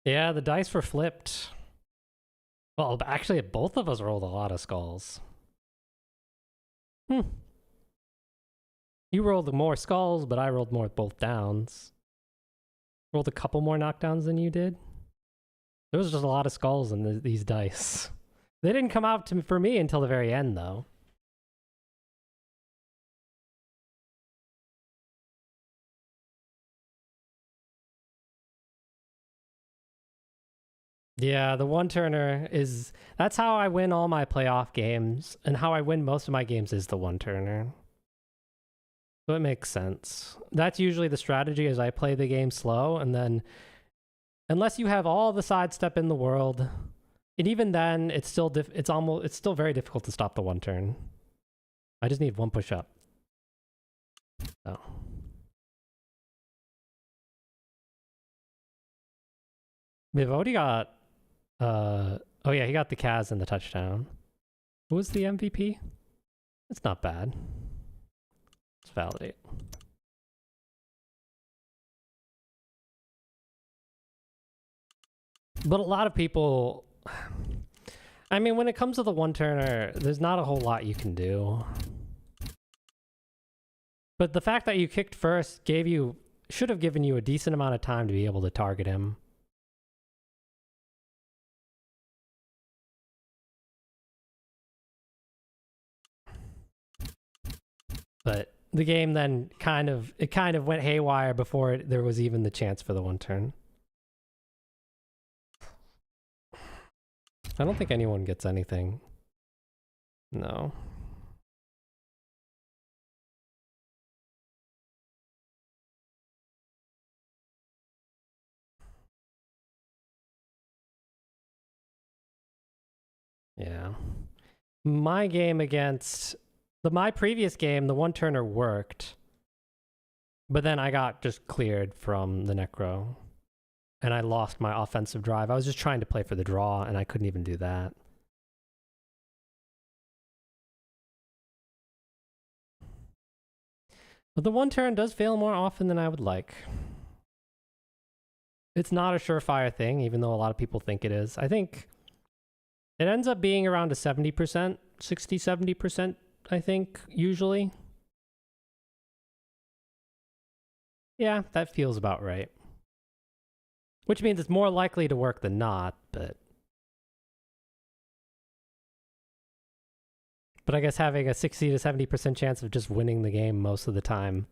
Yeah, the dice were flipped. Well, actually, both of us rolled a lot of skulls. You rolled more skulls, but I rolled more both downs. Rolled a couple more knockdowns than you did. There was just a lot of skulls in these dice. They didn't come out for me until the very end, though. Yeah, the one-turner is... That's how I win all my playoff games, and how I win most of my games is the one-turner. So it makes sense. That's usually the strategy, is I play the game slow, and then... Unless you have all the sidestep in the world, and even then, it's still very difficult to stop the one turn. I just need one push up. Oh. Vivodi got oh yeah, he got the Kaz and the touchdown. Who was the MVP? It's not bad. Let's validate. But a lot of people... I mean, when it comes to the one-turner, there's not a whole lot you can do. But the fact that you kicked first should have given you a decent amount of time to be able to target him. But the game then kind of went haywire before there was even the chance for the one turn. I don't think anyone gets anything. No. Yeah. My game against... my previous game, the one-turner worked. But then I got just cleared from the Necro. And I lost my offensive drive. I was just trying to play for the draw, and I couldn't even do that. But the one turn does fail more often than I would like. It's not a surefire thing, even though a lot of people think it is. I think it ends up being around a 70%, 60, 70%, I think, usually. Yeah, that feels about right. Which means it's more likely to work than not, but I guess having a 60 to 70% chance of just winning the game most of the time,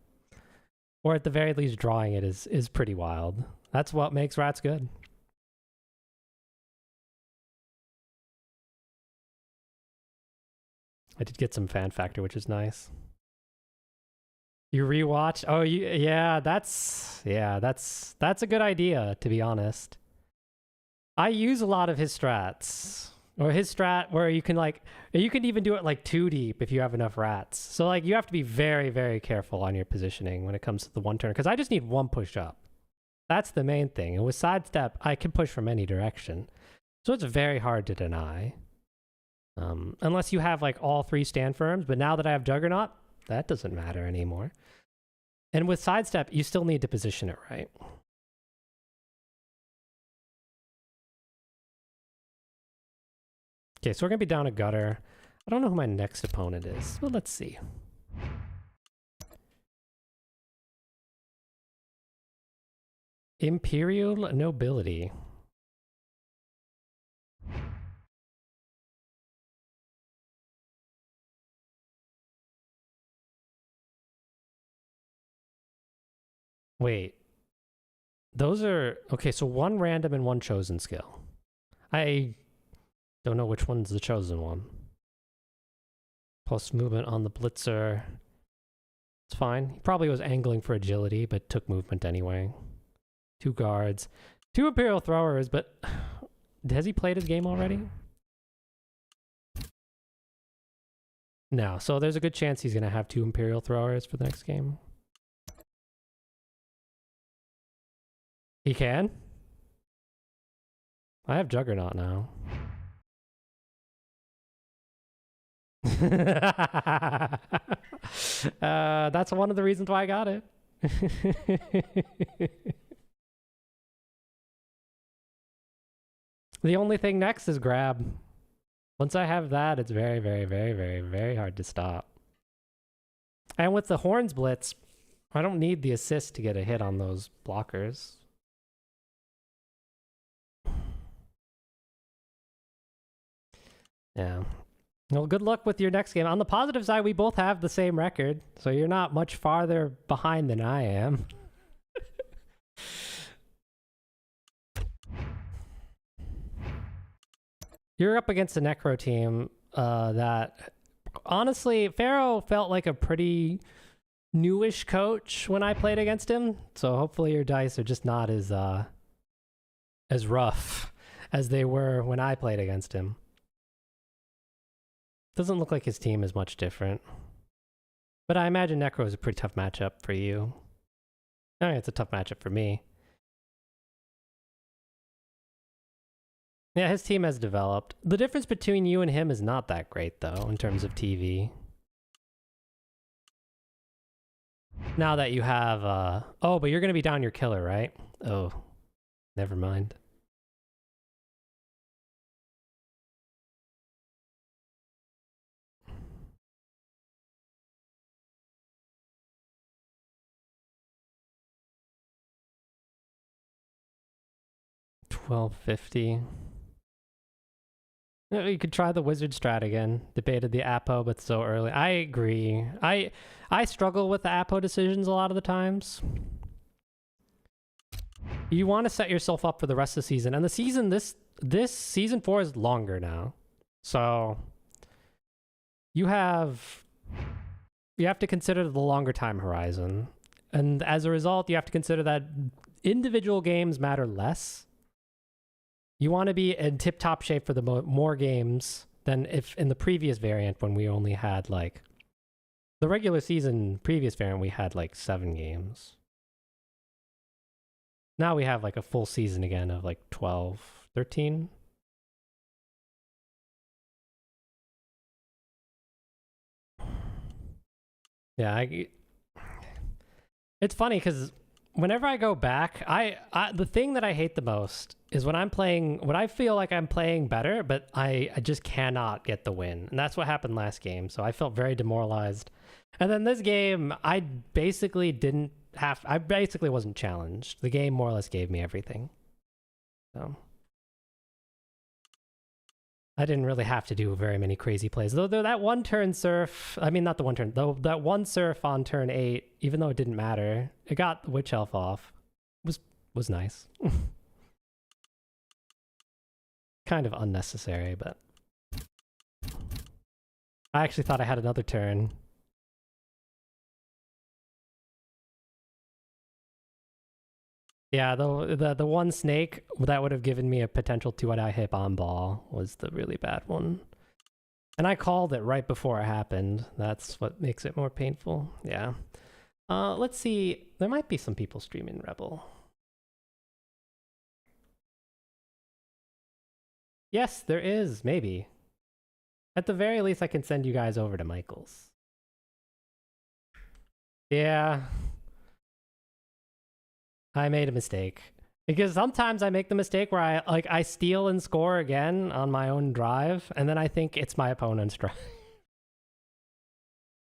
or at the very least drawing it, is pretty wild. That's what makes rats good. I did get some fan factor, which is nice. You rewatch? Oh, yeah, that's a good idea, to be honest. I use a lot of his strats. Or his strat where you can even do it like 2 deep if you have enough rats. So like you have to be very, very careful on your positioning when it comes to the one turn, because I just need one push up. That's the main thing. And with sidestep, I can push from any direction. So it's very hard to deny. Unless you have like all 3 stand firms, but now that I have Juggernaut, that doesn't matter anymore. And with sidestep, you still need to position it right. Okay, so we're going to be down a gutter. I don't know who my next opponent is, but let's see. Imperial Nobility. Wait. Those are... Okay, so 1 random and 1 chosen skill. I don't know which one's the chosen one. Plus movement on the blitzer. It's fine. He probably was angling for agility, but took movement anyway. 2 guards. 2 Imperial throwers, but... Has he played his game already? No, so there's a good chance he's going to have 2 Imperial throwers for the next game. He can? I have Juggernaut now. That's one of the reasons why I got it. The only thing next is grab. Once I have that, it's very, very, very, very, very hard to stop. And with the Horns Blitz, I don't need the assist to get a hit on those blockers. Yeah. Well, good luck with your next game. On the positive side, we both have the same record, so you're not much farther behind than I am. You're up against a Necro team that, honestly, Pharaoh felt like a pretty newish coach when I played against him, so hopefully your dice are just not as rough as they were when I played against him. Doesn't look like his team is much different. But I imagine Necro is a pretty tough matchup for you. I mean, it's a tough matchup for me. Yeah, his team has developed. The difference between you and him is not that great, though, in terms of TV. Now that you have... Oh, but you're going to be down your killer, right? Oh, never mind. $12.50. You could try the wizard strat again. Debated the Apo, but so early. I agree. I struggle with the Apo decisions a lot of the times. You want to set yourself up for the rest of the season, and the season this season 4 is longer now, so you have to consider the longer time horizon, and as a result, you have to consider that individual games matter less. You want to be in tip-top shape for the more games than if in the previous variant when we only had like the regular season previous variant we had like 7 games. Now we have like a full season again of like 12, 13. Yeah, It's funny because whenever I go back, the thing that I hate the most is when I feel like I'm playing better, but I just cannot get the win. And that's what happened last game. So I felt very demoralized. And then this game, I basically wasn't challenged. The game more or less gave me everything. So I didn't really have to do very many crazy plays. Though that one turn surf, I mean, not the one turn, though that one surf on turn 8, even though it didn't matter, it got the Witch Elf off. Was nice. Kind of unnecessary, but I actually thought I had another turn. Yeah, the one snake that would have given me a potential 2-die hit on ball was the really bad one. And I called it right before it happened. That's what makes it more painful. Yeah. Let's see. There might be some people streaming Rebel. Yes, there is. Maybe. At the very least, I can send you guys over to Michael's. Yeah. I made a mistake. Because sometimes I make the mistake where I steal and score again on my own drive, and then I think it's my opponent's drive.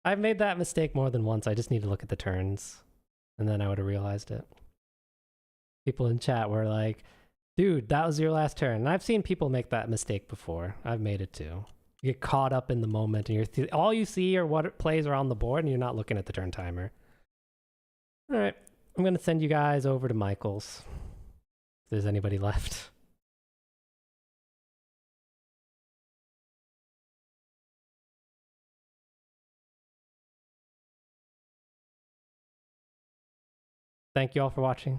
I've made that mistake more than once. I just need to look at the turns, and then I would have realized it. People in chat were like, dude, that was your last turn. And I've seen people make that mistake before. I've made it too. You get caught up in the moment, and all you see are what plays are on the board, and you're not looking at the turn timer. All right, I'm going to send you guys over to Michael's. If there's anybody left. Thank you all for watching.